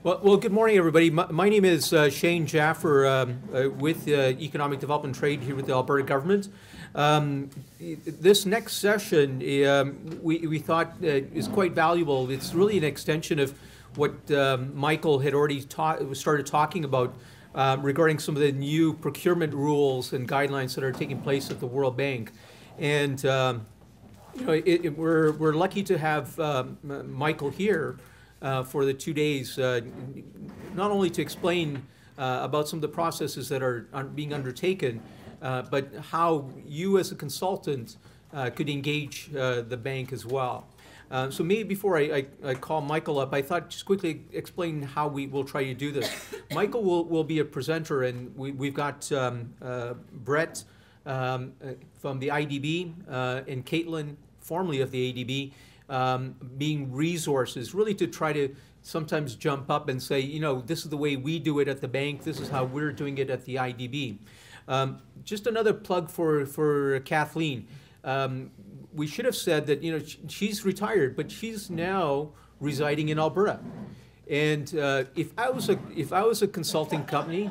Well, good morning, everybody. My name is Shane Jaffer with Economic Development and Trade here with the Alberta government. This next session we thought is quite valuable. It's really an extension of what Michael had already started talking about regarding some of the new procurement rules and guidelines that are taking place at the World Bank. And we're lucky to have Michael here for the 2 days, not only to explain about some of the processes that are being undertaken, but how you as a consultant could engage the bank as well. So maybe before I call Michael up, I thought just quickly explain how we will try to do this. Michael will be a presenter, and we've got Brett from the IDB and Caitlin, formerly of the ADB, being resources, really to try to sometimes jump up and say, you know, this is the way we do it at the bank, this is how we're doing it at the IDB. Just another plug for Kathleen. We should have said that, you know, she's retired, but she's now residing in Alberta. And if I was a consulting company,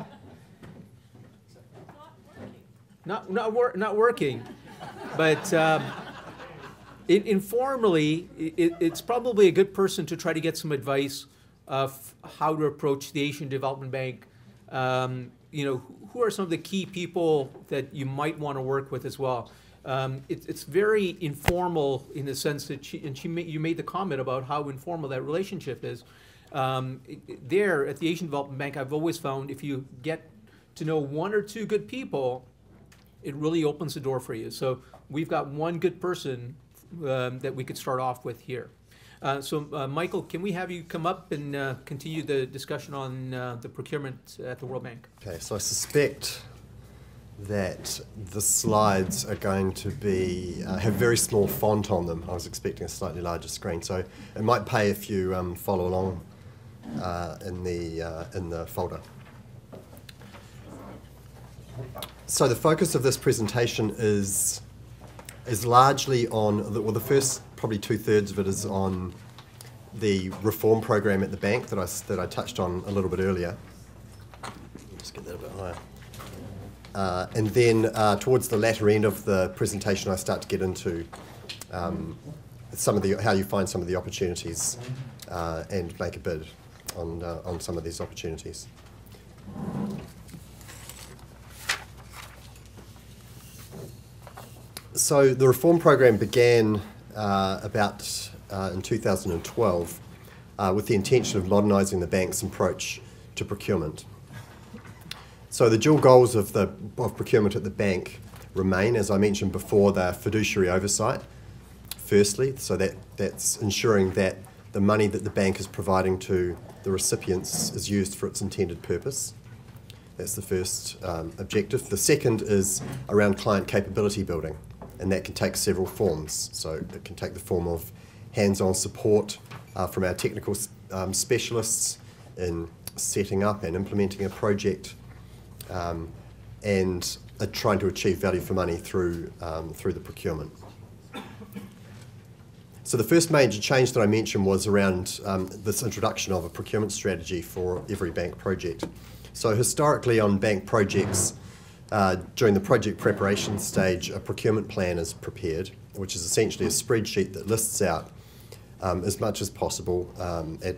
not working, but informally, it's probably a good person to try to get some advice of how to approach the Asian Development Bank. You know, who are some of the key people that you might want to work with as well? It's very informal in the sense that you made the comment about how informal that relationship is. There at the Asian Development Bank, I've always found if you get to know one or two good people, it really opens the door for you. So we've got one good person that we could start off with here. Michael, can we have you come up and continue the discussion on the procurement at the World Bank? Okay, so I suspect that the slides are going to be have very small font on them. I was expecting a slightly larger screen, so it might pay if you follow along in the folder. So the focus of this presentation is largely on, the first probably 2/3 of it is on the reform program at the bank that I touched on a little bit earlier. Just get that a bit higher. And then towards the latter end of the presentation, I start to get into how you find some of the opportunities and make a bid on some of these opportunities. So the reform program began about in 2012 with the intention of modernising the bank's approach to procurement. So the dual goals of procurement at the bank remain, as I mentioned before, they're fiduciary oversight, firstly, so that's ensuring that the money that the bank is providing to the recipients is used for its intended purpose. That's the first objective. The second is around client capability building, and that can take several forms. So it can take the form of hands-on support from our technical specialists in setting up and implementing a project, and trying to achieve value for money through the procurement. So the first major change that I mentioned was around this introduction of a procurement strategy for every bank project. So historically on bank projects, during the project preparation stage, a procurement plan is prepared, which is essentially a spreadsheet that lists out as much as possible at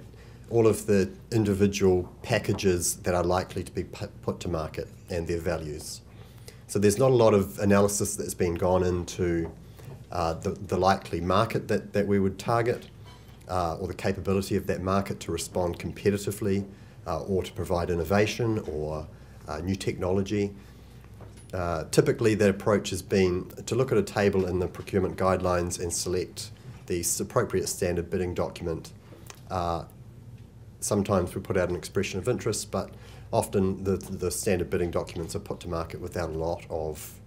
all of the individual packages that are likely to be put to market and their values. So there's not a lot of analysis that's been gone into the likely market that we would target, or the capability of that market to respond competitively, or to provide innovation or new technology. Typically that approach has been to look at a table in the procurement guidelines and select the appropriate standard bidding document. Sometimes we put out an expression of interest, but often the standard bidding documents are put to market without a lot of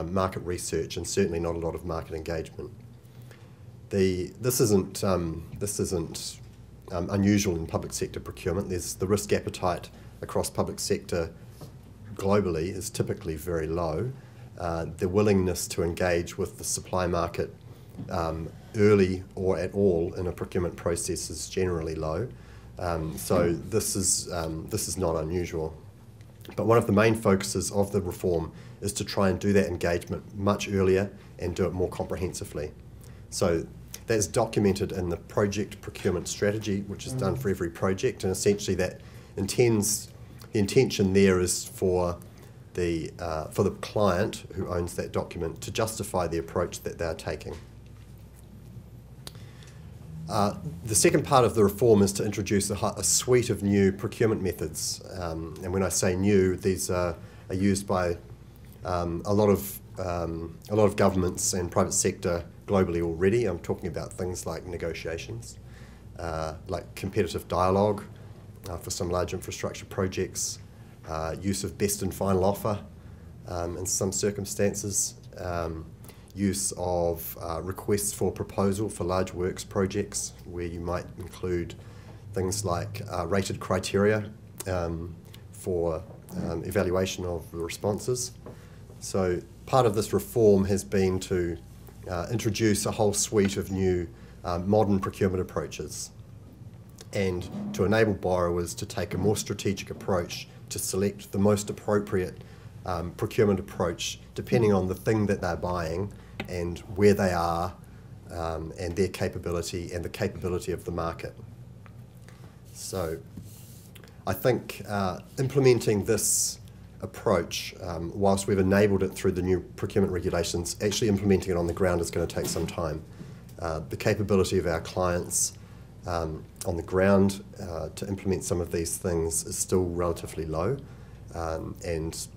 market research and certainly not a lot of market engagement. This isn't unusual in public sector procurement. There's the risk appetite across public sector globally is typically very low. The willingness to engage with the supply market early or at all in a procurement process is generally low. So this is not unusual. But one of the main focuses of the reform is to try and do that engagement much earlier and do it more comprehensively. So that's documented in the project procurement strategy, which is done for every project, and essentially the intention there is for the client who owns that document to justify the approach that they're taking. The second part of the reform is to introduce a suite of new procurement methods, and when I say new, these are used by a lot of governments and private sector globally already. I'm talking about things like negotiations, like competitive dialogue for some large infrastructure projects, use of best and final offer in some circumstances, use of requests for proposal for large works projects where you might include things like rated criteria for evaluation of the responses. So part of this reform has been to introduce a whole suite of new modern procurement approaches and to enable borrowers to take a more strategic approach to select the most appropriate procurement approach depending on the thing that they're buying and where they are and their capability and the capability of the market. So I think implementing this approach, whilst we've enabled it through the new procurement regulations, actually implementing it on the ground is going to take some time. The capability of our clients on the ground to implement some of these things is still relatively low, and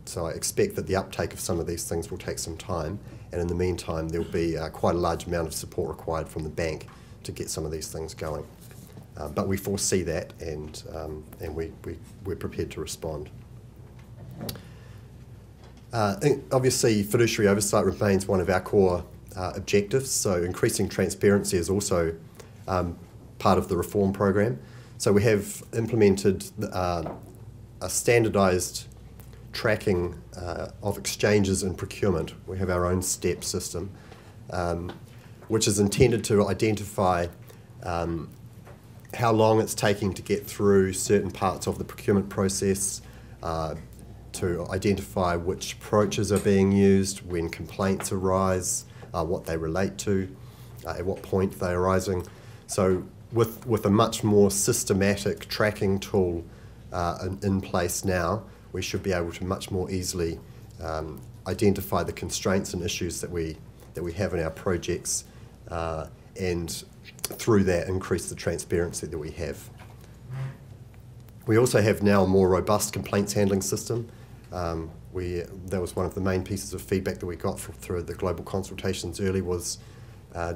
so I expect that the uptake of some of these things will take some time, and in the meantime there will be quite a large amount of support required from the bank to get some of these things going. But we foresee that, and we're prepared to respond. Obviously, fiduciary oversight remains one of our core objectives, so increasing transparency is also part of the reform program. So we have implemented a standardised tracking of exchanges in procurement. We have our own STEP system, which is intended to identify how long it's taking to get through certain parts of the procurement process, to identify which approaches are being used, when complaints arise, what they relate to, at what point they're arising. So with a much more systematic tracking tool in place now, we should be able to much more easily identify the constraints and issues that we have in our projects, and through that increase the transparency that we have. We also have now a more robust complaints handling system. That was one of the main pieces of feedback that we got through the global consultations early, was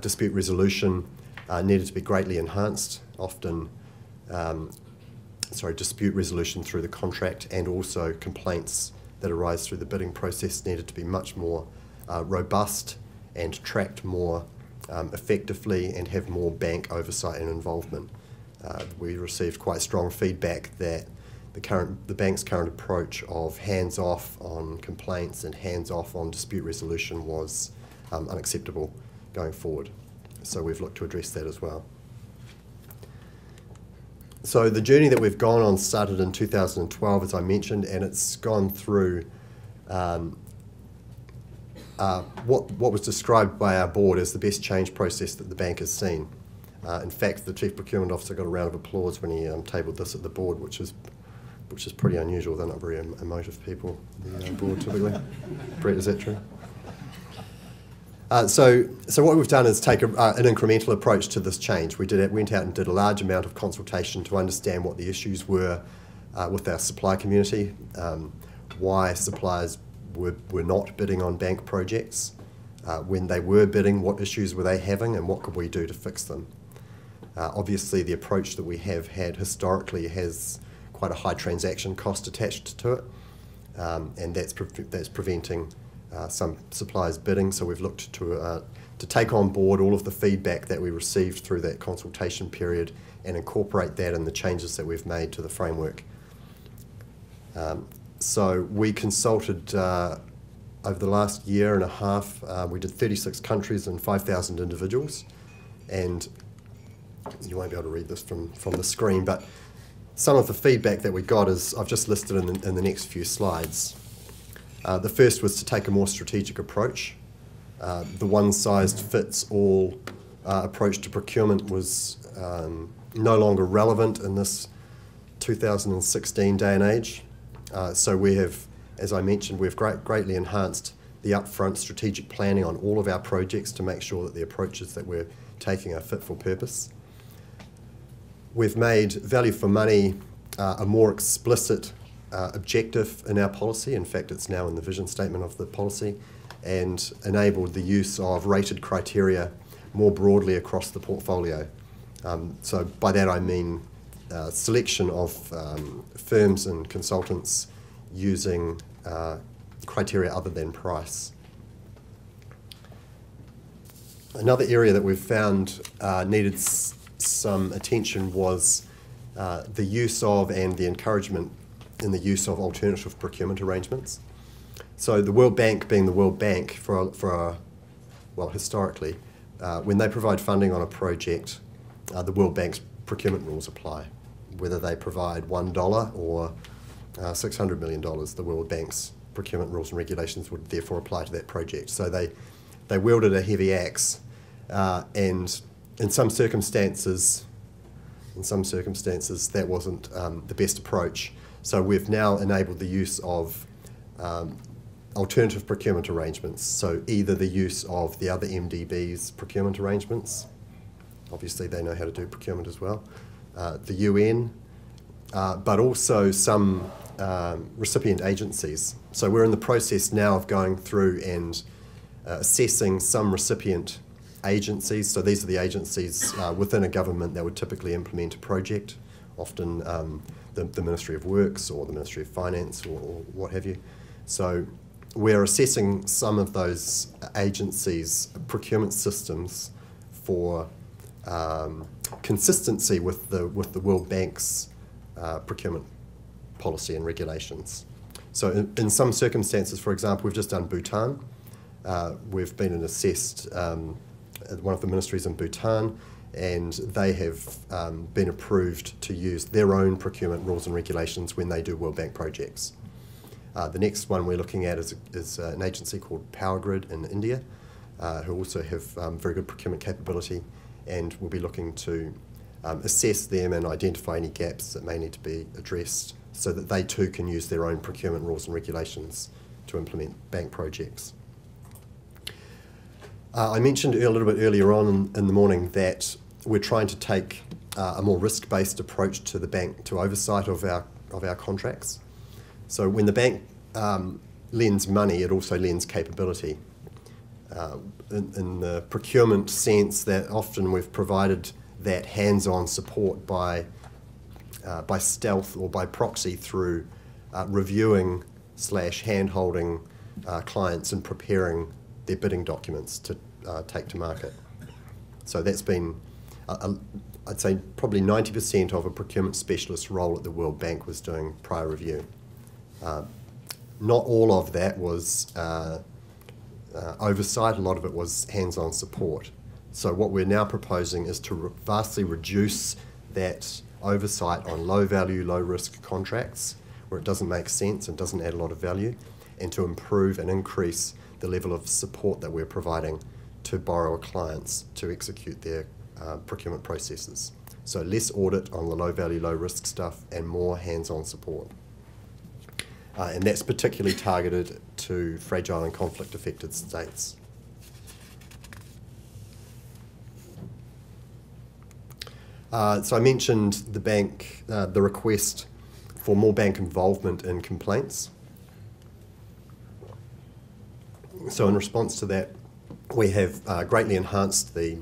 dispute resolution needed to be greatly enhanced. Often, dispute resolution through the contract and also complaints that arise through the bidding process needed to be much more robust and tracked more effectively and have more bank oversight and involvement. We received quite strong feedback that the bank's current approach of hands-off on complaints and hands-off on dispute resolution was unacceptable going forward. So we've looked to address that as well. So the journey that we've gone on started in 2012, as I mentioned, and it's gone through what was described by our board as the best change process that the bank has seen. In fact, the Chief Procurement Officer got a round of applause when he tabled this at the board, which is pretty unusual. They're not very emotive people, the board typically. Brett, is that true? So what we've done is take an incremental approach to this change. We went out and did a large amount of consultation to understand what the issues were with our supply community, why suppliers were not bidding on bank projects. When they were bidding, what issues were they having and what could we do to fix them? Obviously, the approach that we have had historically has quite a high transaction cost attached to it, and that's preventing some suppliers bidding. So we've looked to take on board all of the feedback that we received through that consultation period and incorporate that in the changes that we've made to the framework. So we consulted over the last year and a half. We did 36 countries and 5,000 individuals, and you won't be able to read this from the screen, but some of the feedback that we got is I've just listed in the next few slides. The first was to take a more strategic approach. The one-size-fits-all approach to procurement was no longer relevant in this 2016 day and age. So we have, as I mentioned, we've greatly enhanced the upfront strategic planning on all of our projects to make sure that the approaches that we're taking are fit for purpose. We've made value for money a more explicit objective in our policy. In fact, it's now in the vision statement of the policy, and enabled the use of rated criteria more broadly across the portfolio. So by that I mean selection of firms and consultants using criteria other than price. Another area that we've found needed some attention was the use of and the encouragement in the use of alternative procurement arrangements. So the World Bank, being the World Bank well, historically, when they provide funding on a project, the World Bank's procurement rules apply. Whether they provide $1 or $600 million, the World Bank's procurement rules and regulations would therefore apply to that project. So they wielded a heavy axe, and in some circumstances that wasn't the best approach. So we've now enabled the use of alternative procurement arrangements. So either the use of the other MDB's procurement arrangements, obviously they know how to do procurement as well, the UN, but also some recipient agencies. So we're in the process now of going through and assessing some recipient agencies. So these are the agencies within a government that would typically implement a project, often the Ministry of Works or the Ministry of Finance or what have you. So we're assessing some of those agencies' procurement systems for consistency with the World Bank's procurement policy and regulations. So in some circumstances, for example, we've just done Bhutan. We've been and assessed at one of the ministries in Bhutan, and they have been approved to use their own procurement rules and regulations when they do World Bank projects. The next one we're looking at is an agency called Power Grid in India, who also have very good procurement capability, and we'll be looking to assess them and identify any gaps that may need to be addressed so that they too can use their own procurement rules and regulations to implement bank projects. I mentioned a little bit earlier on in the morning that we're trying to take a more risk-based approach to the bank, to oversight of our contracts. So when the bank lends money, it also lends capability. In the procurement sense, that often we've provided that hands-on support by stealth or by proxy through reviewing / hand-holding clients and preparing their bidding documents to take to market. So that's been, I'd say, probably 90% of a procurement specialist role at the World Bank was doing prior review. Not all of that was oversight, a lot of it was hands-on support. So what we're now proposing is to vastly reduce that oversight on low-value, low-risk contracts where it doesn't make sense and doesn't add a lot of value, and to improve and increase the level of support that we're providing to borrower clients to execute their procurement processes. So less audit on the low-value, low-risk stuff and more hands-on support. And that's particularly targeted to fragile and conflict-affected states. So I mentioned the bank, the request for more bank involvement in complaints. So in response to that, we have greatly enhanced the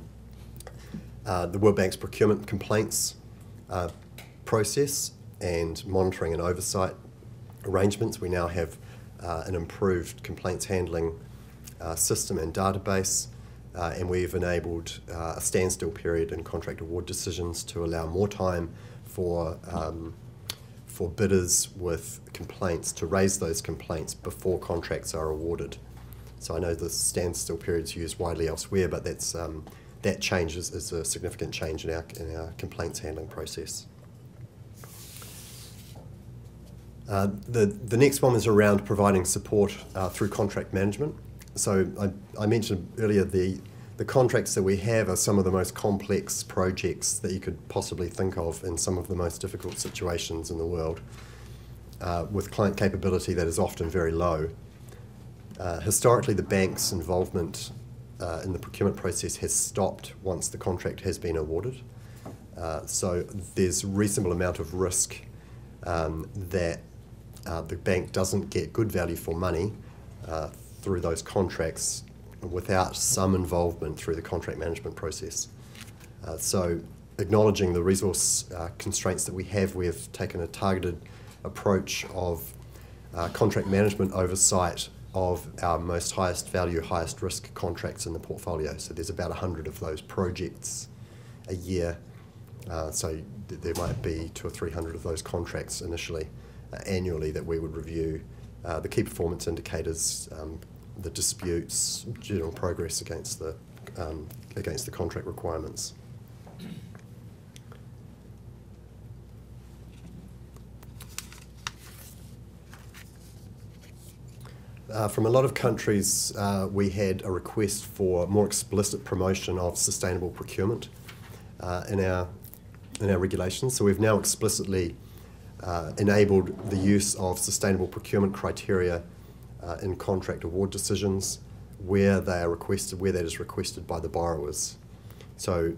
World Bank's procurement complaints process and monitoring and oversight arrangements. We now have an improved complaints handling system and database, and we've enabled a standstill period in contract award decisions to allow more time for bidders with complaints to raise those complaints before contracts are awarded. So I know the standstill period's used widely elsewhere, but that's that change is a significant change in our complaints handling process. The next one is around providing support through contract management. So I mentioned earlier the contracts that we have are some of the most complex projects that you could possibly think of in some of the most difficult situations in the world, with client capability that is often very low. Historically, the bank's involvement in the procurement process has stopped once the contract has been awarded. So there's a reasonable amount of risk that the bank doesn't get good value for money through those contracts without some involvement through the contract management process. So acknowledging the resource constraints that we have taken a targeted approach of contract management oversight of our most highest value, highest risk contracts in the portfolio. So there's about 100 of those projects a year. So there might be 200 or 300 of those contracts initially, annually, that we would review the key performance indicators, the disputes, general progress against the contract requirements. From a lot of countries, we had a request for more explicit promotion of sustainable procurement in our regulations. So we've now explicitly enabled the use of sustainable procurement criteria in contract award decisions where they are requested, where that is requested by the borrowers. So,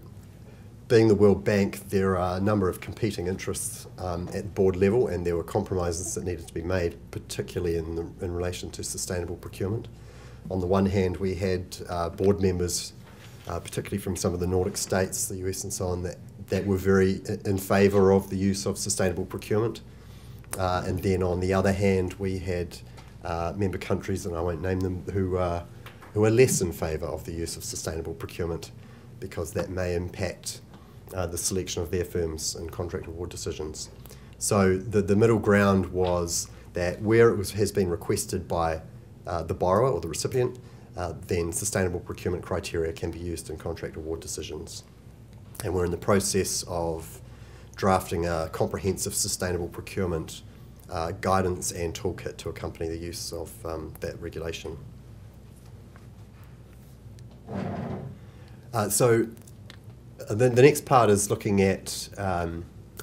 being the World Bank, there are a number of competing interests at board level, and there were compromises that needed to be made, particularly in relation to sustainable procurement. On the one hand, we had board members, particularly from some of the Nordic states, the US and so on, that were very in favour of the use of sustainable procurement. And then on the other hand, we had member countries, and I won't name them, who are less in favour of the use of sustainable procurement because that may impact the selection of their firms in contract award decisions. So the middle ground was that where it has been requested by the borrower or the recipient, then sustainable procurement criteria can be used in contract award decisions. And we're in the process of drafting a comprehensive sustainable procurement guidance and toolkit to accompany the use of that regulation. So the next part is looking at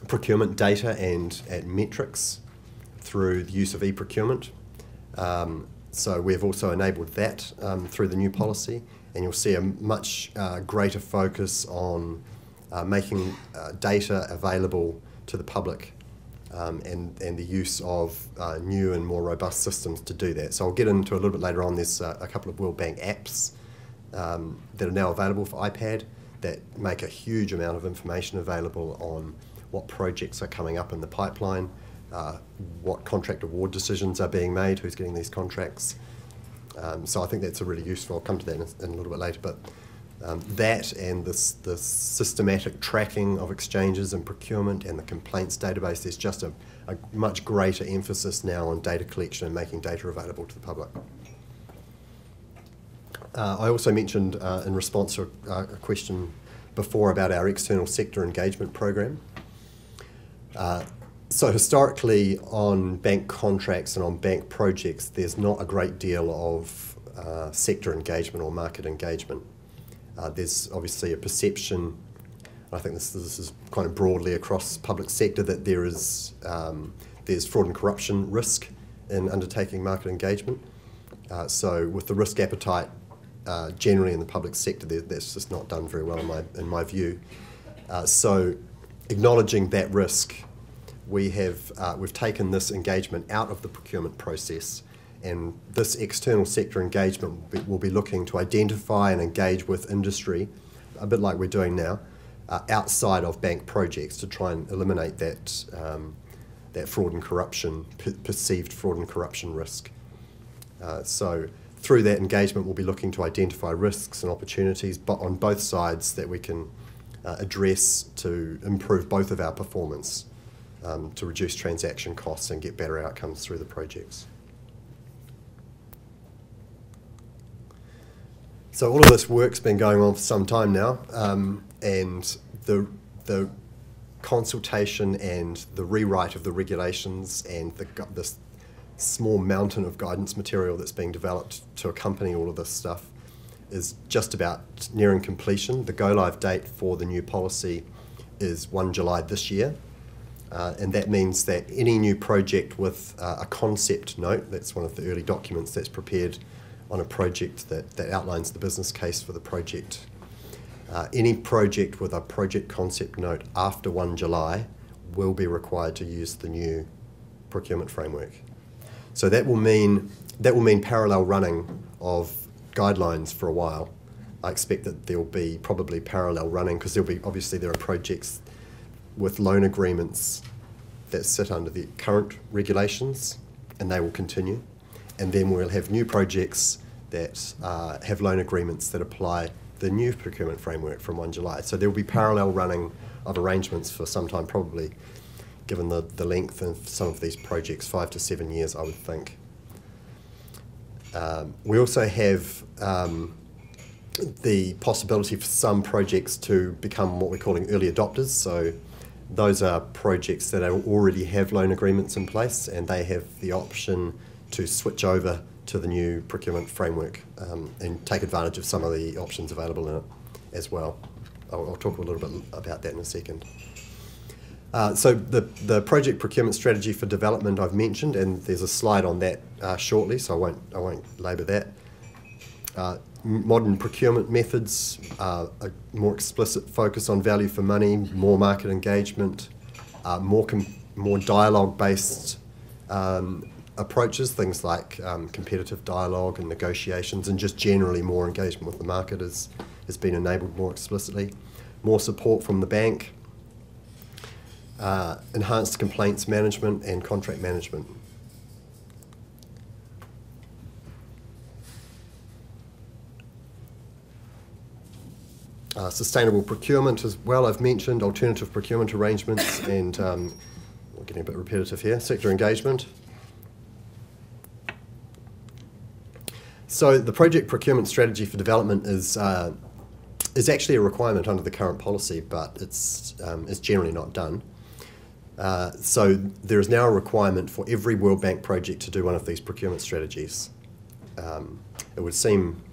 procurement data and at metrics through the use of e-procurement. So we've also enabled that through the new policy, and you'll see a much greater focus on making data available to the public and the use of new and more robust systems to do that. So I'll get into a little bit later on. There's a couple of World Bank apps that are now available for iPad that make a huge amount of information available on what projects are coming up in the pipeline, what contract award decisions are being made, who's getting these contracts. So I think that's a really useful. I'll come to that in a little bit later, but that and the systematic tracking of exchanges and procurement and the complaints database, there's just a much greater emphasis now on data collection and making data available to the public. I also mentioned in response to a question before about our external sector engagement program. So historically on bank contracts and on bank projects, there's not a great deal of sector engagement or market engagement. There's obviously a perception, I think this is kind of broadly across public sector, that there's fraud and corruption risk in undertaking market engagement. So with the risk appetite generally in the public sector, that's just not done very well in my view. So acknowledging that risk, we've taken this engagement out of the procurement process, and this external sector engagement will be looking to identify and engage with industry, a bit like we're doing now, outside of bank projects to try and eliminate that fraud and corruption, perceived fraud and corruption risk. So through that engagement, we'll be looking to identify risks and opportunities, but on both sides that we can address to improve both of our performance, to reduce transaction costs and get better outcomes through the projects. So all of this work's been going on for some time now, and the consultation and the rewrite of the regulations and this small mountain of guidance material that's being developed to accompany all of this stuff is just about nearing completion. The go-live date for the new policy is 1 July this year, and that means that any new project with a concept note, that's one of the early documents that's prepared on a project that outlines the business case for the project. Any project with a project concept note after 1 July will be required to use the new procurement framework. So that will mean parallel running of guidelines for a while. I expect that there'll be probably parallel running because there are projects with loan agreements that sit under the current regulations, and they will continue. And then we'll have new projects that have loan agreements that apply the new procurement framework from 1 July. So there will be parallel running of arrangements for some time, probably, given the length of some of these projects, 5 to 7 years, I would think. We also have the possibility for some projects to become what we're calling early adopters. So those are projects that already have loan agreements in place, and they have the option to switch over to the new procurement framework and take advantage of some of the options available in it as well. I'll talk a little bit about that in a second. So the project procurement strategy for development I've mentioned, and there's a slide on that shortly, so I won't labour that. Modern procurement methods, a more explicit focus on value for money, more market engagement, more dialogue-based approaches, things like competitive dialogue and negotiations, and just generally more engagement with the market has been enabled more explicitly. More support from the bank, enhanced complaints management and contract management. Sustainable procurement as well, I've mentioned, alternative procurement arrangements, and we're getting a bit repetitive here, sector engagement. So the project procurement strategy for development is actually a requirement under the current policy, but it's generally not done. So there is now a requirement for every World Bank project to do one of these procurement strategies. It would seem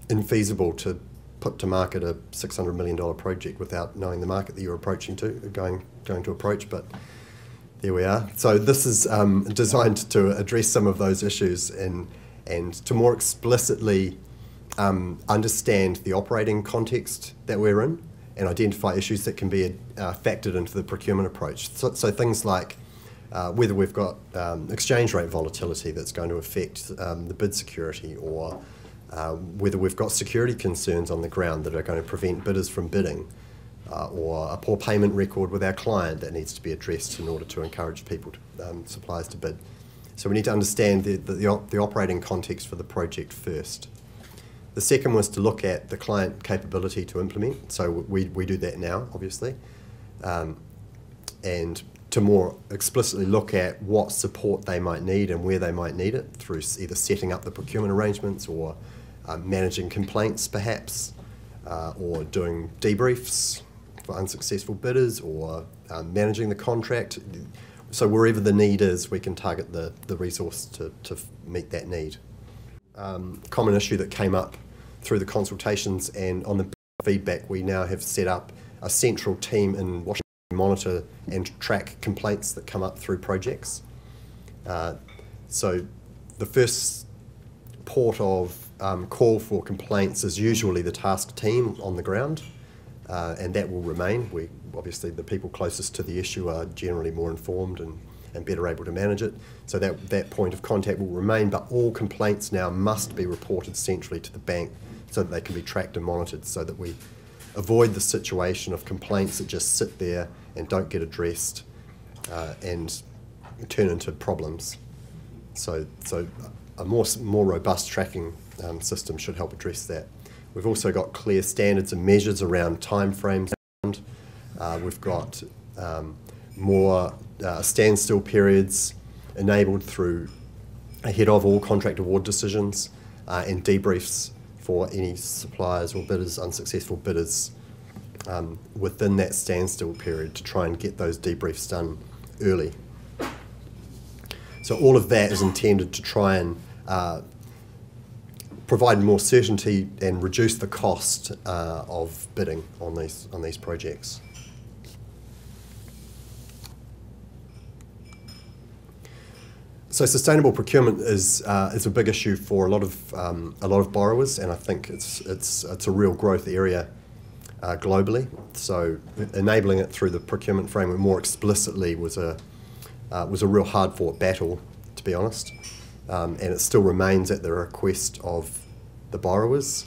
infeasible to put to market a $600 million project without knowing the market that you're going to approach, but there we are. So this is designed to address some of those issues and to more explicitly understand the operating context that we're in and identify issues that can be factored into the procurement approach. So things like whether we've got exchange rate volatility that's going to affect the bid security, or whether we've got security concerns on the ground that are going to prevent bidders from bidding, or a poor payment record with our client that needs to be addressed in order to encourage suppliers to bid. So we need to understand the operating context for the project first. The second was to look at the client capability to implement. So we do that now, obviously. And to more explicitly look at what support they might need and where they might need it through either setting up the procurement arrangements or managing complaints, perhaps, or doing debriefs for unsuccessful bidders, or managing the contract. So wherever the need is, we can target the resource to meet that need. Common issue that came up through the consultations and on the feedback, we now have set up a central team in Washington to monitor and track complaints that come up through projects. So the first port of call for complaints is usually the task team on the ground, and that will remain. Obviously, the people closest to the issue are generally more informed and better able to manage it. So that point of contact will remain, but all complaints now must be reported centrally to the bank so that they can be tracked and monitored, so that we avoid the situation of complaints that just sit there and don't get addressed and turn into problems. So a more robust tracking system should help address that. We've also got clear standards and measures around timeframes. We've got more standstill periods enabled through ahead of all contract award decisions and debriefs for any suppliers or bidders, unsuccessful bidders, within that standstill period to try and get those debriefs done early. So all of that is intended to try and provide more certainty and reduce the cost of bidding on these projects. So sustainable procurement is a big issue for a lot of borrowers, and I think it's a real growth area globally. So enabling it through the procurement framework more explicitly was a real hard-fought battle, to be honest, and it still remains at the request of the borrowers,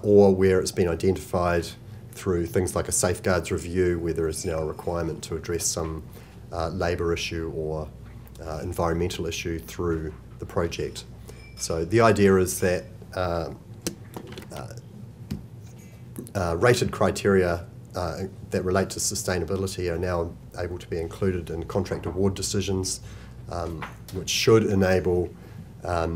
or where it's been identified through things like a safeguards review, where there is now a requirement to address some labour issue or environmental issue through the project. So the idea is that rated criteria that relate to sustainability are now able to be included in contract award decisions, which should enable a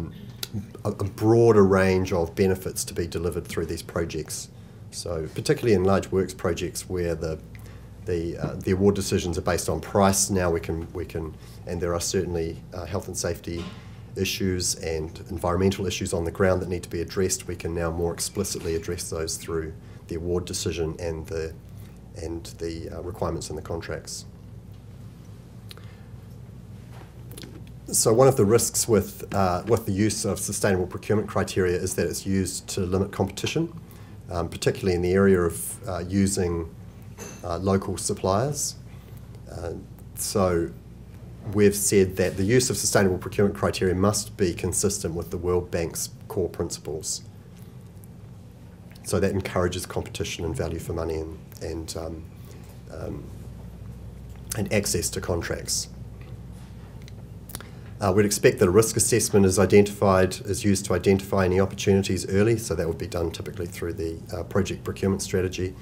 broader range of benefits to be delivered through these projects. So particularly in large works projects where the award decisions are based on price, now we can, and there are certainly health and safety issues and environmental issues on the ground that need to be addressed. We can now more explicitly address those through the award decision and the requirements in the contracts. So one of the risks with the use of sustainable procurement criteria is that it's used to limit competition, particularly in the area of using local suppliers. So we've said that the use of sustainable procurement criteria must be consistent with the World Bank's core principles. So that encourages competition and value for money and access to contracts. We'd expect that a risk assessment is used to identify any opportunities early, so that would be done typically through the project procurement strategy,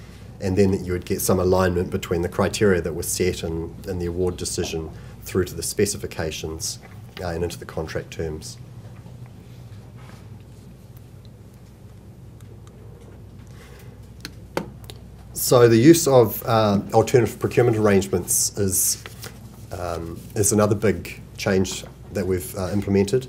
and then that you would get some alignment between the criteria that were set in the award decision through to the specifications and into the contract terms. So the use of alternative procurement arrangements is another big change that we've implemented.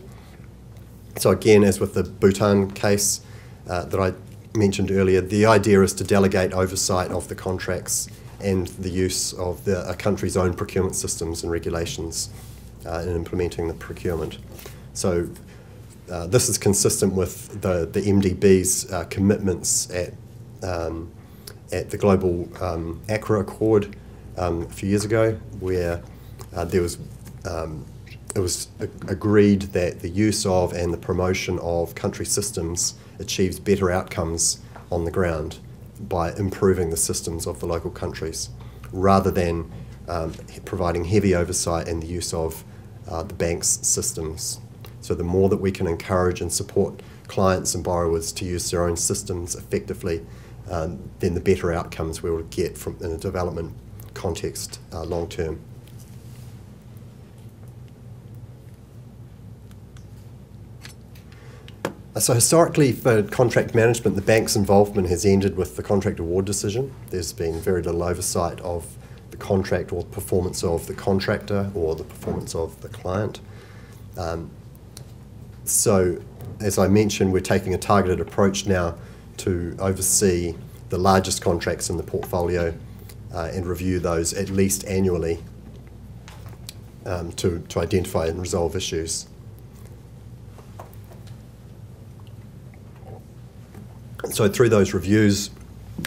So again, as with the Bhutan case that I mentioned earlier, the idea is to delegate oversight of the contracts and the use of a country's own procurement systems and regulations in implementing the procurement. So this is consistent with the MDB's commitments at the Global ACRA Accord a few years ago, where it was agreed that the use of and the promotion of country systems achieves better outcomes on the ground by improving the systems of the local countries, rather than providing heavy oversight and the use of the bank's systems. So the more that we can encourage and support clients and borrowers to use their own systems effectively, then the better outcomes we will get from in a development context long term. So historically for contract management, the bank's involvement has ended with the contract award decision. There's been very little oversight of the contract or performance of the contractor or the performance of the client. So as I mentioned, we're taking a targeted approach now to oversee the largest contracts in the portfolio and review those at least annually to identify and resolve issues. So through those reviews,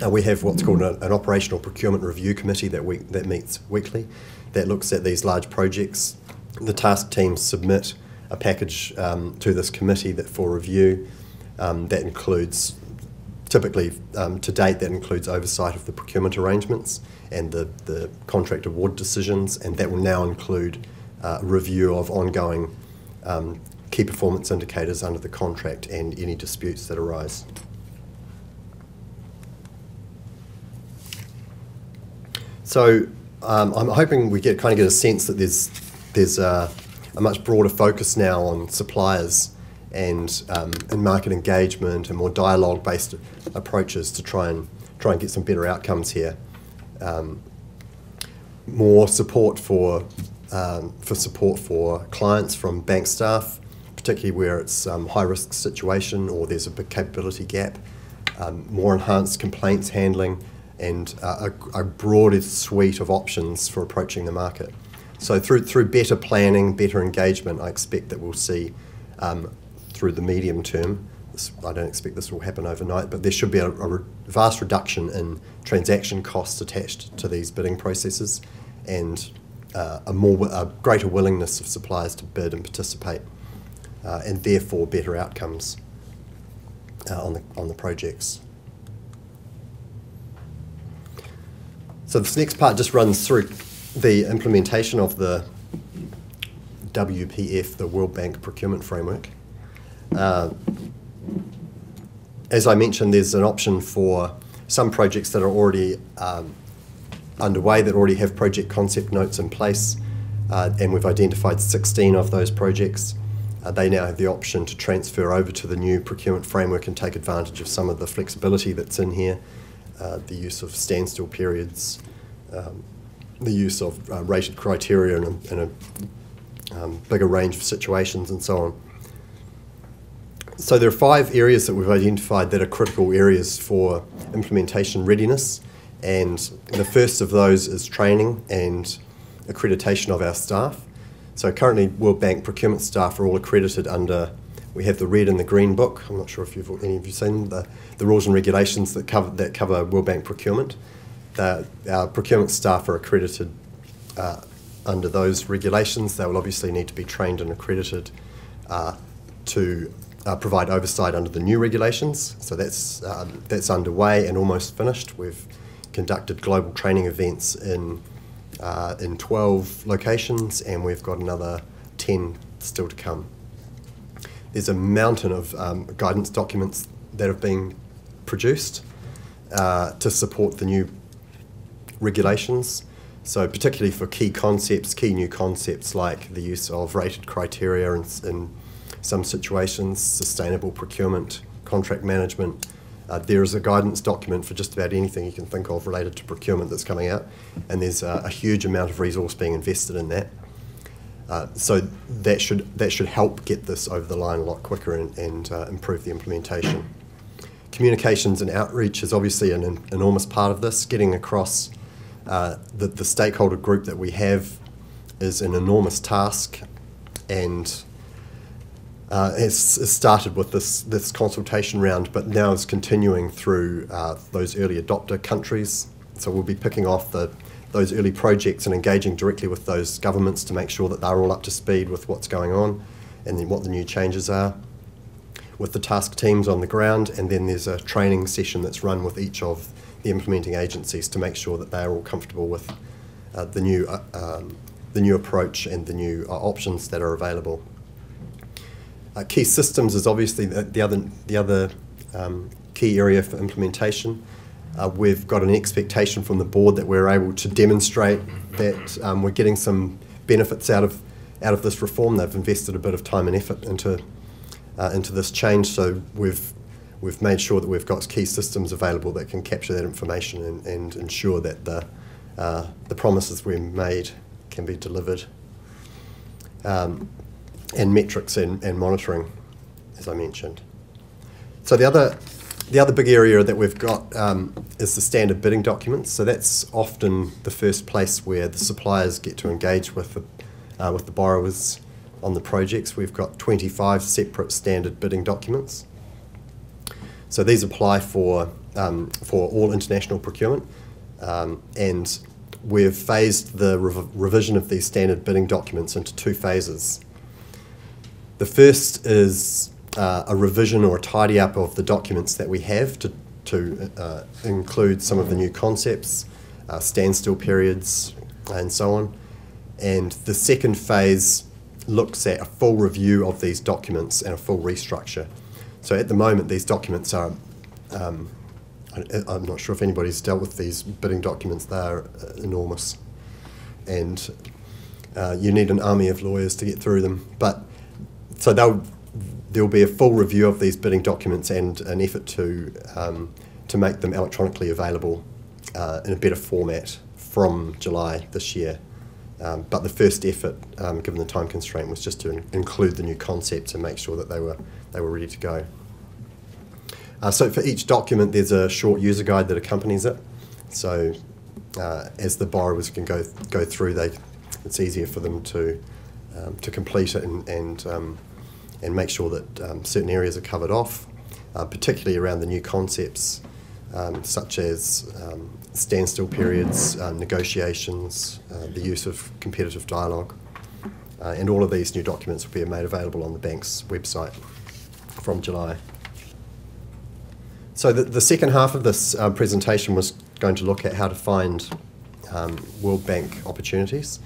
we have what's called an operational procurement review committee that meets weekly, that looks at these large projects. The task teams submit a package to this committee for review that includes, typically to date, that includes oversight of the procurement arrangements and the contract award decisions, and that will now include a review of ongoing key performance indicators under the contract and any disputes that arise. So I'm hoping we kind of get a sense that there's a much broader focus now on suppliers and market engagement and more dialogue-based approaches to try and get some better outcomes here. More support for clients from bank staff, particularly where it's high-risk situation or there's a big capability gap. More enhanced complaints handling, and a broader suite of options for approaching the market. So through better planning, better engagement, I expect that we'll see through the medium term. I don't expect this will happen overnight, but there should be a vast reduction in transaction costs attached to these bidding processes, and a greater willingness of suppliers to bid and participate, and therefore better outcomes on the projects. So this next part just runs through the implementation of the WPF, the World Bank Procurement Framework. As I mentioned, there's an option for some projects that are already underway, that already have project concept notes in place, and we've identified 16 of those projects. They now have the option to transfer over to the new procurement framework and take advantage of some of the flexibility that's in here, the use of standstill periods, the use of rated criteria in a bigger range of situations, and so on. So there are 5 areas that we've identified that are critical areas for implementation readiness, and the first of those is training and accreditation of our staff. So currently World Bank procurement staff are all accredited under, we have the red and the green book. I'm not sure if any of you seen the rules and regulations that cover World Bank procurement. Our procurement staff are accredited under those regulations. They will obviously need to be trained and accredited to provide oversight under the new regulations. So that's underway and almost finished. We've conducted global training events in 12 locations, and we've got another 10 still to come. There's a mountain of guidance documents that have been produced to support the new regulations. So particularly for key new concepts like the use of rated criteria in some situations, sustainable procurement, contract management. There is a guidance document for just about anything you can think of related to procurement that's coming out, and there's a huge amount of resource being invested in that. So that should help get this over the line a lot quicker and improve the implementation. Communications and outreach is obviously an enormous part of this. Getting across the stakeholder group that we have is an enormous task, and it's started with this consultation round, but now it's continuing through those early adopter countries. So we'll be picking off those early projects and engaging directly with those governments to make sure that they're all up to speed with what's going on and then what the new changes are, with the task teams on the ground, and then there's a training session that's run with each of the implementing agencies to make sure that they're all comfortable with the new approach and the new options that are available. Key systems is obviously the other key area for implementation. We've got an expectation from the board that we're able to demonstrate that we're getting some benefits out of this reform. They've invested a bit of time and effort into this change, so we've made sure that we've got key systems available that can capture that information and ensure that the promises we made can be delivered. And metrics and monitoring, as I mentioned. So the other big area that we've got is the standard bidding documents. So that's often the first place where the suppliers get to engage with the borrowers on the projects. We've got 25 separate standard bidding documents. So these apply for all international procurement, and we've phased the revision of these standard bidding documents into 2 phases. The first is a revision or a tidy up of the documents that we have to include some of the new concepts, standstill periods, and so on. And the second phase looks at a full review of these documents and a full restructure. So at the moment, these documents are, I'm not sure if anybody's dealt with these bidding documents, they are enormous. And you need an army of lawyers to get through them. So there will be a full review of these bidding documents and an effort to make them electronically available in a better format from July this year. But the first effort, given the time constraint, was just to include the new concepts and make sure that they were ready to go. So for each document, there's a short user guide that accompanies it. So as the borrowers can go through, it's easier for them to complete it and make sure that certain areas are covered off, particularly around the new concepts, such as standstill periods, negotiations, the use of competitive dialogue. And all of these new documents will be made available on the bank's website from July. So the second half of this presentation was going to look at how to find World Bank opportunities.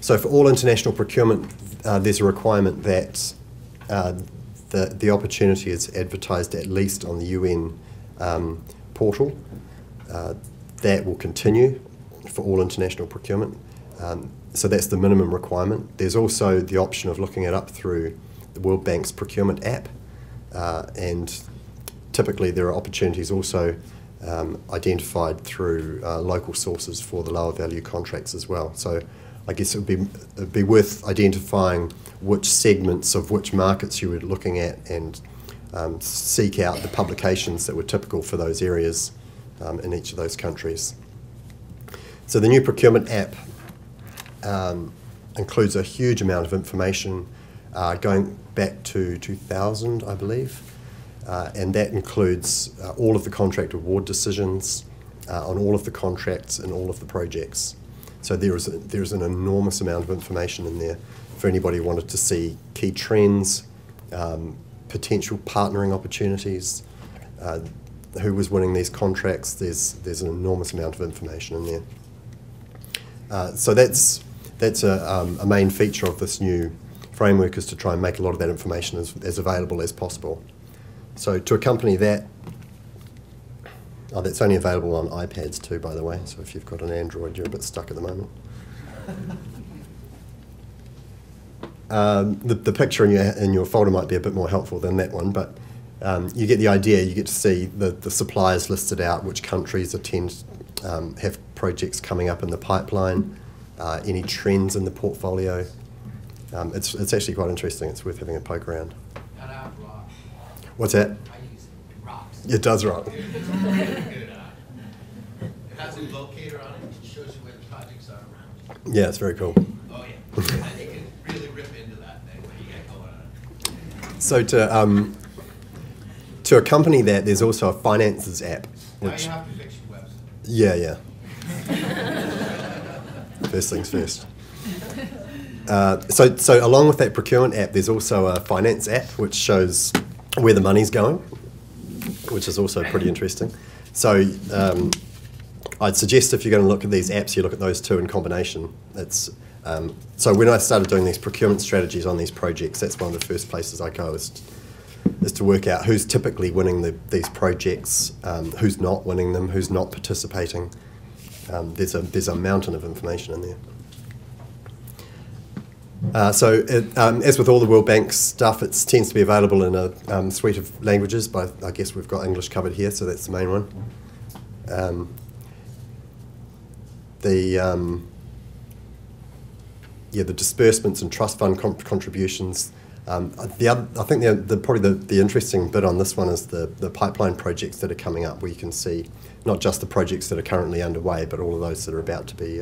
So for all international procurement, there's a requirement that the opportunity is advertised at least on the UN portal. That will continue for all international procurement. So that's the minimum requirement. There's also the option of looking it up through the World Bank's procurement app, and typically there are opportunities also identified through local sources for the lower value contracts as well. So I guess it would be worth identifying which segments of which markets you were looking at and seek out the publications that were typical for those areas in each of those countries. So the new procurement app includes a huge amount of information going back to 2000, I believe, and that includes all of the contract award decisions on all of the contracts and all of the projects. So there is an enormous amount of information in there for anybody who wanted to see key trends, potential partnering opportunities, who was winning these contracts. There's an enormous amount of information in there. So that's a main feature of this new framework, is to try and make a lot of that information as available as possible. So to accompany that, that's only available on iPads too, by the way, so if you've got an Android, you're a bit stuck at the moment. The picture in your folder might be a bit more helpful than that one, but you get the idea. You get to see the suppliers listed out, which countries have projects coming up in the pipeline, any trends in the portfolio. It's actually quite interesting. It's worth having a poke around. What's that? I use rocks. It does rock. It has a locator on it. It shows you where the projects are around you. Yeah, it's very cool. Oh yeah, and you can really rip into that thing when you get going on it. So to accompany that, there's also a finances app. Now Which, you have to fix your website. yeah. First things first. So along with that procurement app, there's also a finance app which shows where the money's going, which is also pretty interesting. So I'd suggest if you're going to look at these apps, you look at those two in combination. So when I started doing these procurement strategies on these projects, that's one of the first places I go is to work out who's typically winning these projects, who's not winning them, who's not participating. There's a mountain of information in there. As with all the World Bank stuff, it tends to be available in a suite of languages, but I guess we've got English covered here, so that's the main one. The disbursements and trust fund contributions. I think probably the interesting bit on this one is the pipeline projects that are coming up, where you can see not just the projects that are currently underway, but all of those that are about to be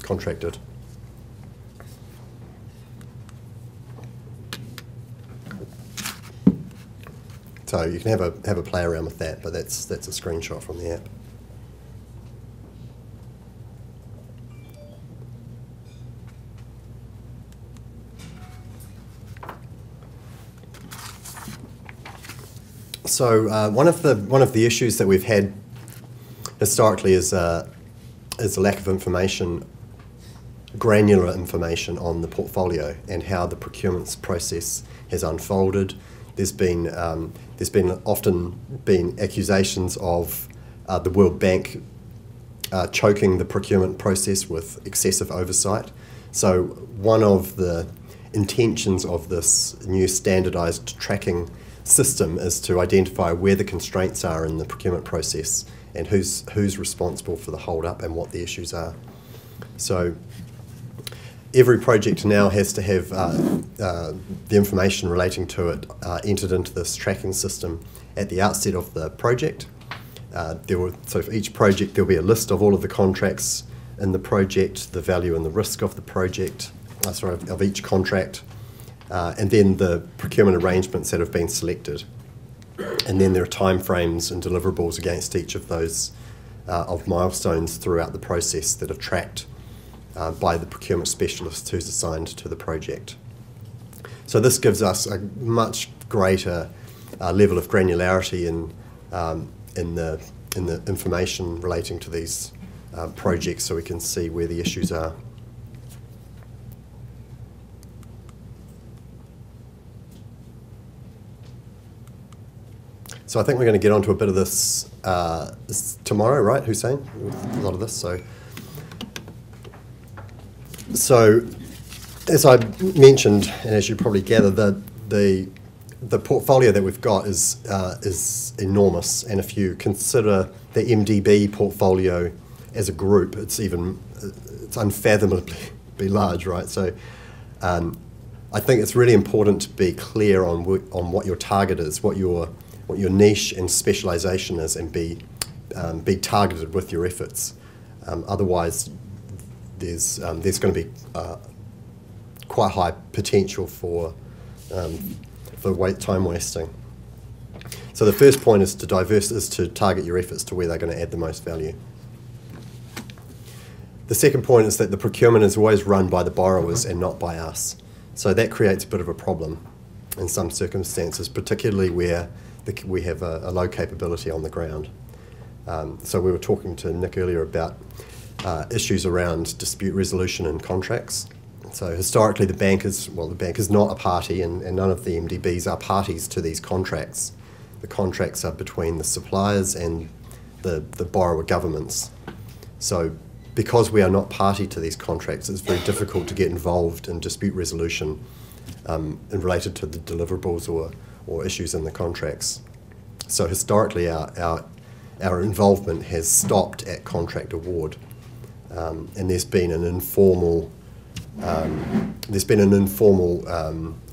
contracted. So you can have a play around with that, but that's a screenshot from the app. So one of the issues that we've had historically is a lack of information, granular information on the portfolio and how the procurement process has unfolded. There's often been accusations of the World Bank choking the procurement process with excessive oversight. So one of the intentions of this new standardised tracking system is to identify where the constraints are in the procurement process and who's responsible for the hold-up and what the issues are. So every project now has to have the information relating to it entered into this tracking system at the outset of the project. So for each project there will be a list of all of the contracts in the project, the value and the risk of the project, of each contract, and then the procurement arrangements that have been selected. And then there are timeframes and deliverables against each of those of milestones throughout the process that are tracked by the procurement specialist who's assigned to the project. So this gives us a much greater level of granularity in the information relating to these projects, so we can see where the issues are. So I think we're going to get onto a bit of this tomorrow, right, Hussein? A lot of this. So as I mentioned, and as you probably gather, the portfolio that we've got is enormous, and if you consider the MDB portfolio as a group, it's unfathomably large, right? So I think it's really important to be clear on what your target is, what your niche and specialisation is, and be targeted with your efforts. Otherwise, there's going to be quite high potential for time wasting. So the first point is to target your efforts to where they're going to add the most value. The second point is that the procurement is always run by the borrowers and not by us. So that creates a bit of a problem in some circumstances, particularly where we have a low capability on the ground. So we were talking to Nick earlier about issues around dispute resolution and contracts. So historically the bank is not a party, and none of the MDBs are parties to these contracts. The contracts are between the suppliers and the borrower governments. So because we are not party to these contracts, it's very difficult to get involved in dispute resolution related to the deliverables or issues in the contracts. So historically our involvement has stopped at contract award, and there's been an informal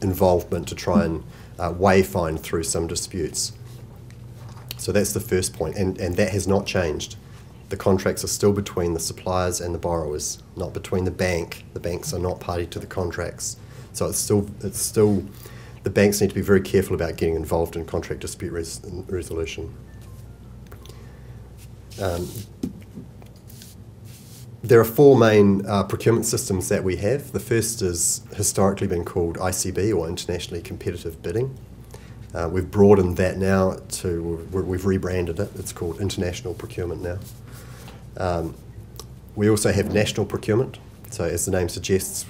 involvement to try and wayfind through some disputes. So that's the first point, and that has not changed. The contracts are still between the suppliers and the borrowers, not between the bank. The banks are not party to the contracts. So it's still the banks need to be very careful about getting involved in contract dispute resolution. There are four main procurement systems that we have. The first has historically been called ICB, or Internationally Competitive Bidding. We've broadened that now we've rebranded it. It's called International Procurement now. We also have national procurement. So as the name suggests,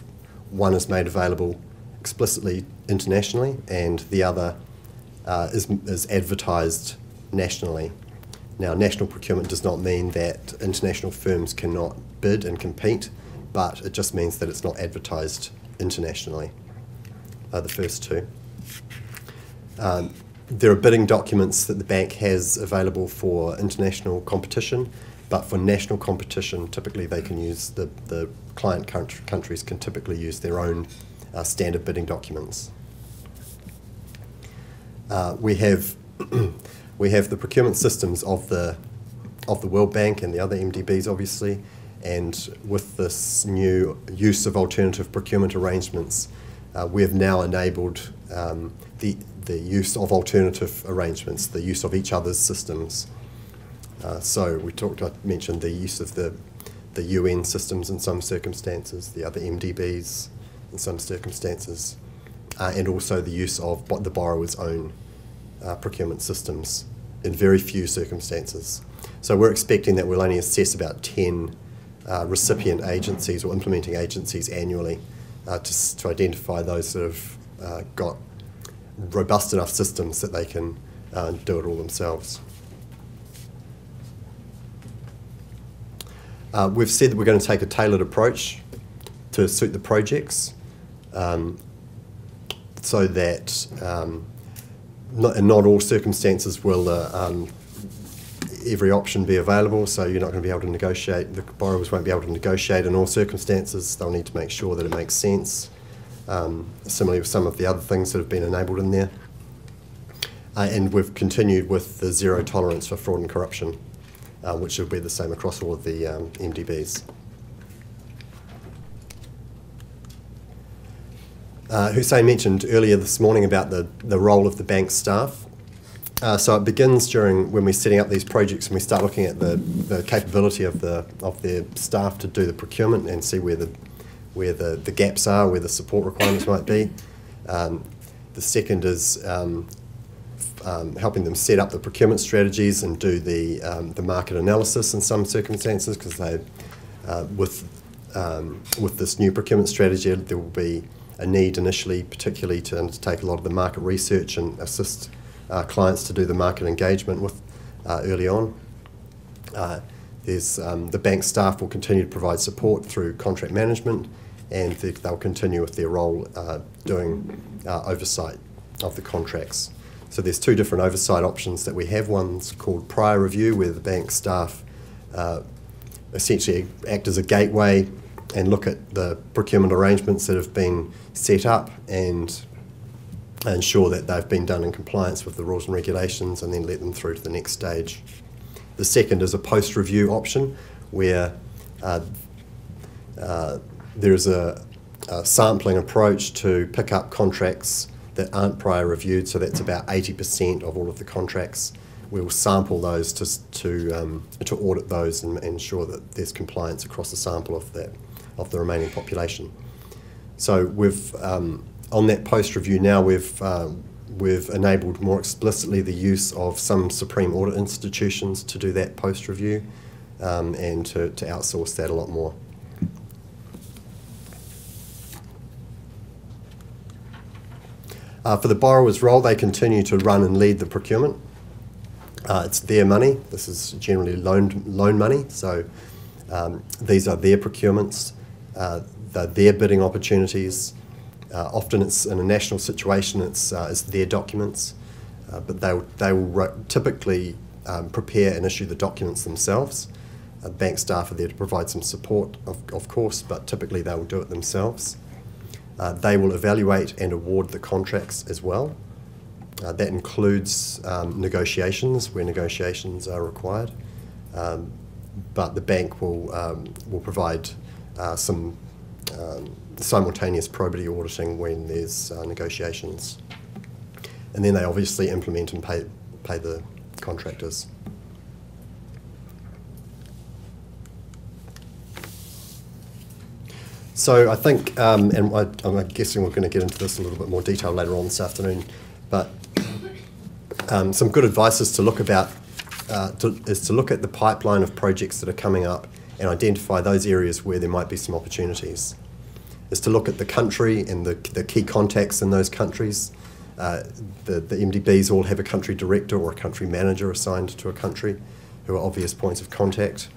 one is made available explicitly internationally, and the other is advertised nationally. Now, national procurement does not mean that international firms cannot bid and compete, but it just means that it's not advertised internationally, the first two. There are bidding documents that the bank has available for international competition, but for national competition, typically they can use, the client countries can typically use their own standard bidding documents. We have the procurement systems of the World Bank and the other MDBs, obviously, and with this new use of alternative procurement arrangements, we have now enabled the use of alternative arrangements, the use of each other's systems. So I mentioned the use of the UN systems in some circumstances, the other MDBs in some circumstances, and also the use of the borrower's own procurement systems in very few circumstances. So we're expecting that we'll only assess about 10 recipient agencies or implementing agencies annually to identify those that have got robust enough systems that they can do it all themselves. We've said that we're going to take a tailored approach to suit the projects. so that not all circumstances will every option be available, so you're not going to be able to negotiate, the borrowers won't be able to negotiate in all circumstances. They'll need to make sure that it makes sense. Similarly with some of the other things that have been enabled in there. And we've continued with the zero tolerance for fraud and corruption, which will be the same across all of the MDBs. Hussein mentioned earlier this morning about the role of the bank staff. So it begins when we're setting up these projects and we start looking at the capability of their staff to do the procurement and see where the gaps are, where the support requirements might be. The second is helping them set up the procurement strategies and do the market analysis in some circumstances, because they with this new procurement strategy there will be a need initially particularly to undertake a lot of the market research and assist clients to do the market engagement with early on. The bank staff will continue to provide support through contract management, and they'll continue with their role doing oversight of the contracts. So there's two different oversight options that we have. One's called prior review, where the bank staff essentially act as a gateway and look at the procurement arrangements that have been set up and ensure that they've been done in compliance with the rules and regulations, and then let them through to the next stage. The second is a post-review option, where there's a sampling approach to pick up contracts that aren't prior reviewed, so that's about 80% of all of the contracts. We'll sample those to audit those and ensure that there's compliance across the sample of the remaining population. So we've on that post-review now, we've enabled more explicitly the use of some supreme audit institutions to do that post-review, and to outsource that a lot more. For the borrower's role, they continue to run and lead the procurement. It's their money. This is generally loan money, so these are their procurements, they're their bidding opportunities. Often it's in a national situation, it's their documents, but they will typically prepare and issue the documents themselves. Bank staff are there to provide some support, of course, but typically they will do it themselves. They will evaluate and award the contracts as well. That includes negotiations, where negotiations are required, but the bank will provide some simultaneous probity auditing when there's negotiations. And then they obviously implement and pay the contractors. So I think, and I'm guessing we're going to get into this a little bit more detail later on this afternoon, but some good advice is to look about, is to look at the pipeline of projects that are coming up and identify those areas where there might be some opportunities. Is to look at the country and the key contacts in those countries. The MDBs all have a country director or a country manager assigned to a country who are obvious points of contact.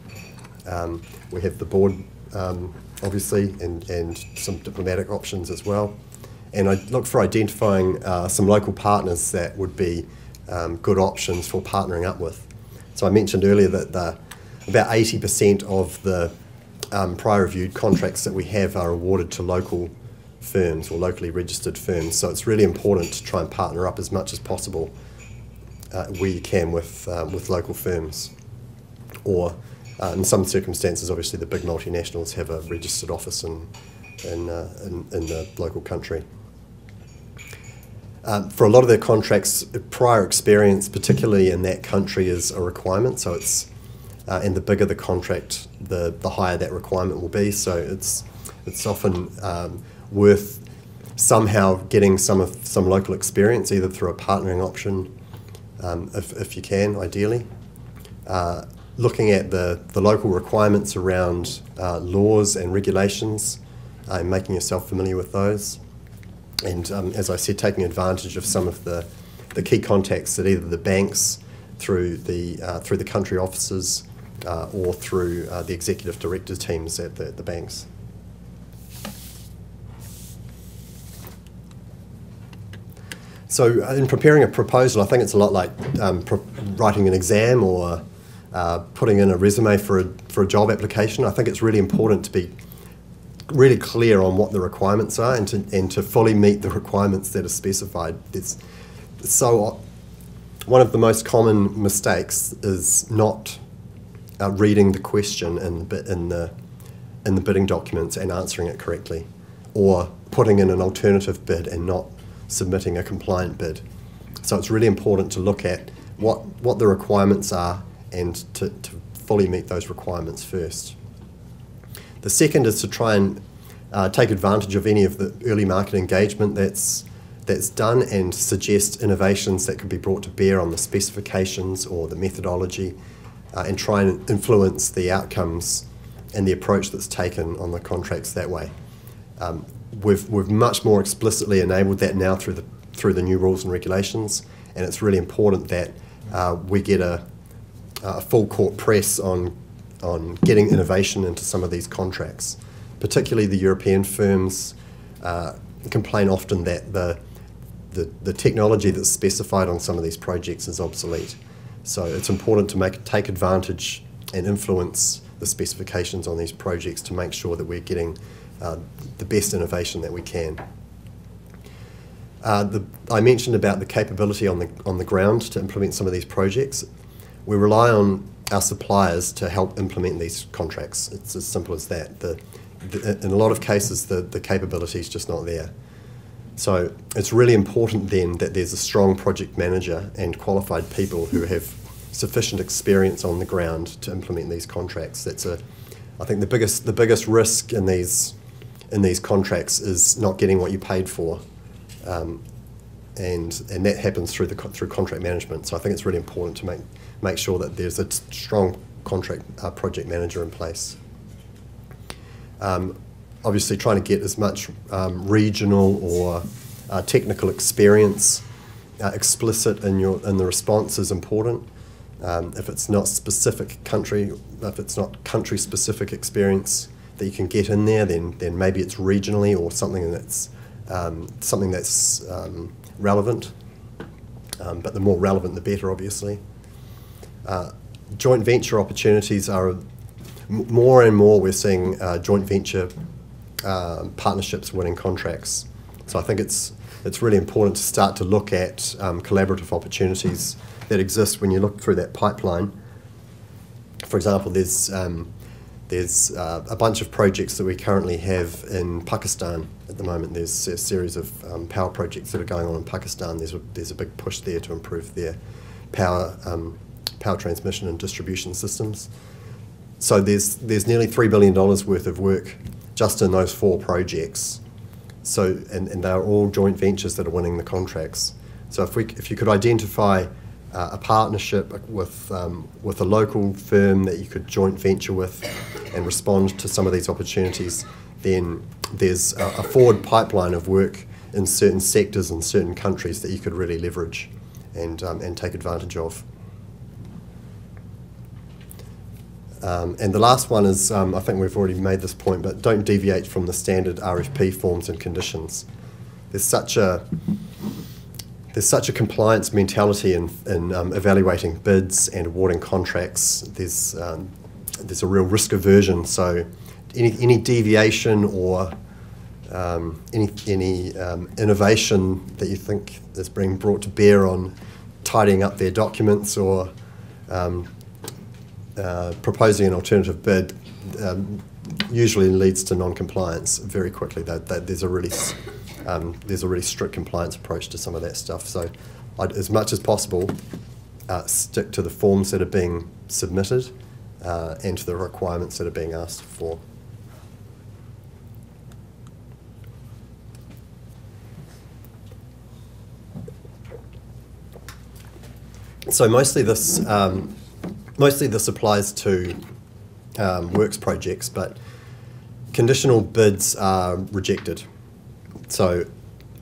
We have the board, obviously, and some diplomatic options as well. And I look for identifying some local partners that would be good options for partnering up with. So I mentioned earlier that about 80% of the prior reviewed contracts that we have are awarded to local firms or locally registered firms. So it's really important to try and partner up as much as possible where you can with local firms. Or in some circumstances, obviously the big multinationals have a registered office in the local country. For a lot of their contracts, prior experience, particularly in that country, is a requirement. So it's and the bigger the contract, the higher that requirement will be. So it's often worth somehow getting some local experience, either through a partnering option, if you can, ideally. Looking at the local requirements around laws and regulations, and making yourself familiar with those. And as I said, taking advantage of some of the key contacts that either the banks through the country offices or through the executive director teams at the banks. So in preparing a proposal, I think it's a lot like writing an exam or putting in a resume for a job application. I think it's really important to be really clear on what the requirements are and to fully meet the requirements that are specified. One of the most common mistakes is not reading the question in the bidding documents and answering it correctly, or putting in an alternative bid and not submitting a compliant bid. So it's really important to look at what the requirements are and to fully meet those requirements first. The second is to try and take advantage of any of the early market engagement that's done and suggest innovations that could be brought to bear on the specifications or the methodology, and try and influence the outcomes and the approach that's taken on the contracts that way. We've much more explicitly enabled that now through the new rules and regulations, and it's really important that we get a full court press on getting innovation into some of these contracts. Particularly the European firms complain often that the technology that's specified on some of these projects is obsolete. So it's important to take advantage and influence the specifications on these projects to make sure that we're getting the best innovation that we can. I mentioned about the capability on the ground to implement some of these projects. We rely on our suppliers to help implement these contracts. It's as simple as that. In a lot of cases, the capability is just not there. So it's really important then that there's a strong project manager and qualified people who have sufficient experience on the ground to implement these contracts. I think the biggest risk in these contracts is not getting what you paid for, and that happens through contract management. So I think it's really important to make sure that there's a strong project manager in place. Obviously, trying to get as much regional or technical experience explicit in the response is important. If it's not country-specific experience that you can get in there, then maybe it's regionally or something that's relevant. But the more relevant, the better, obviously. Joint venture opportunities are more and more. We're seeing joint venture partnerships winning contracts. So I think it's really important to start to look at collaborative opportunities that exist when you look through that pipeline. For example, there's a bunch of projects that we currently have in Pakistan at the moment. There's a series of power projects that are going on in Pakistan. There's a big push there to improve their power transmission and distribution systems. So there's nearly $3 billion worth of work just in those 4 projects. So and they're all joint ventures that are winning the contracts. So if you could identify a partnership with a local firm that you could joint venture with and respond to some of these opportunities, then there's a forward pipeline of work in certain sectors and certain countries that you could really leverage and take advantage of. And the last one is, I think we've already made this point, but don't deviate from the standard RFP forms and conditions. There's such a compliance mentality in evaluating bids and awarding contracts. There's a real risk aversion. So any deviation or any innovation that you think is being brought to bear on tidying up their documents or proposing an alternative bid usually leads to non-compliance very quickly. There's a really strict compliance approach to some of that stuff. So I'd, as much as possible, stick to the forms that are being submitted and to the requirements that are being asked for. So mostly this applies to works projects, but conditional bids are rejected. So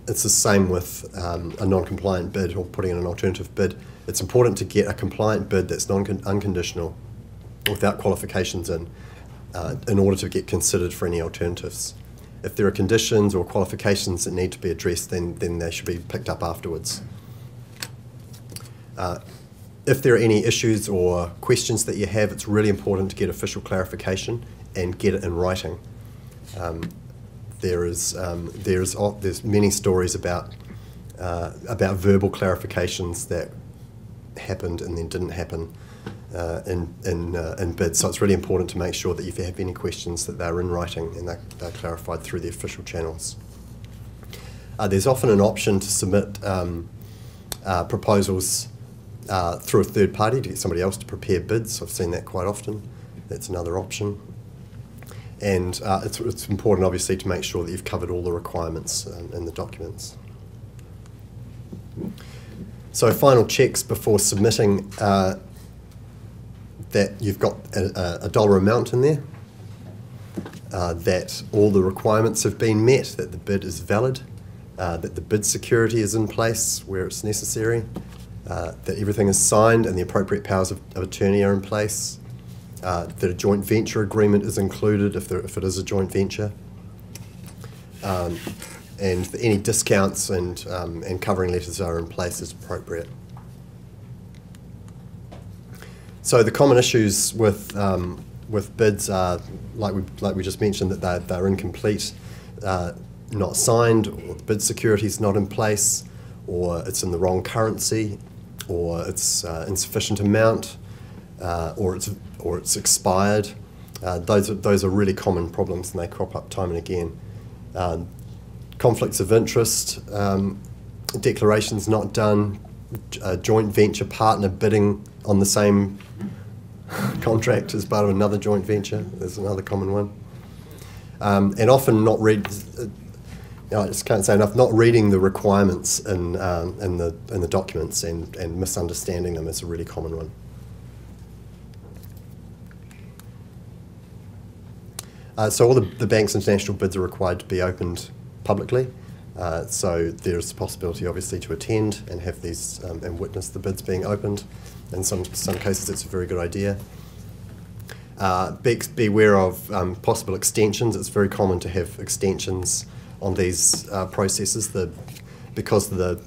it's the same with a non-compliant bid or putting in an alternative bid. It's important to get a compliant bid that's unconditional without qualifications in order to get considered for any alternatives. If there are conditions or qualifications that need to be addressed, then they should be picked up afterwards. If there are any issues or questions that you have, it's really important to get official clarification and get it in writing. There's many stories about verbal clarifications that happened and then didn't happen in bids. So it's really important to make sure that if you have any questions that they're in writing and they're clarified through the official channels. There's often an option to submit proposals through a third party to get somebody else to prepare bids. I've seen that quite often. That's another option. And it's important, obviously, to make sure that you've covered all the requirements in the documents. So final checks before submitting, that you've got a dollar amount in there, that all the requirements have been met, that the bid is valid, that the bid security is in place where it's necessary, that everything is signed and the appropriate powers of attorney are in place, that a joint venture agreement is included if it is a joint venture, and that any discounts and covering letters are in place as appropriate. So the common issues with bids are, like we just mentioned, that they're incomplete, not signed, or the bid security is not in place, or it's in the wrong currency, or it's insufficient amount, or it's expired. Those are really common problems, and they crop up time and again. Conflicts of interest, declarations not done, joint venture partner bidding on the same contract as part of another joint venture is another common one. And often not I just can't say enough, not reading the requirements in the documents and misunderstanding them is a really common one. So all the bank's international bids are required to be opened publicly. So there's the possibility, obviously, to attend and have these and witness the bids being opened. In some cases, it's a very good idea. Beware of possible extensions. It's very common to have extensions on these processes. Because the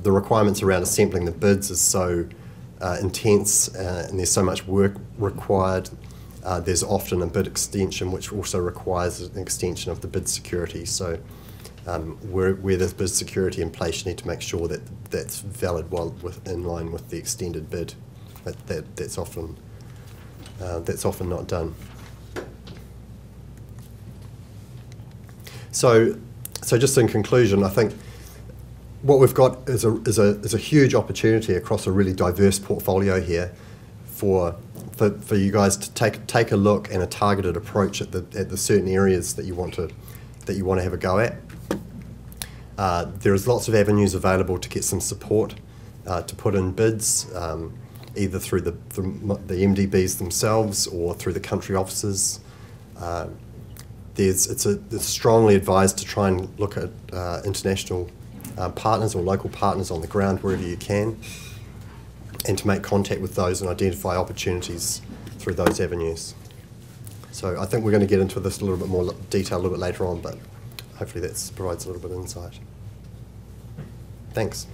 requirements around assembling the bids is so intense and there's so much work required. There's often a bid extension which also requires an extension of the bid security. So where there's bid security in place, you need to make sure that that's valid in line with the extended bid. That's often not done. So just in conclusion, I think what we've got is a huge opportunity across a really diverse portfolio here for you guys to take a look and a targeted approach at the certain areas that you want to have a go at. There's lots of avenues available to get some support to put in bids, either through the MDBs themselves or through the country offices. It's strongly advised to try and look at international partners or local partners on the ground wherever you can, and to make contact with those and identify opportunities through those avenues. So I think we're going to get into this a little bit more detail a little bit later on, but hopefully that provides a little bit of insight. Thanks.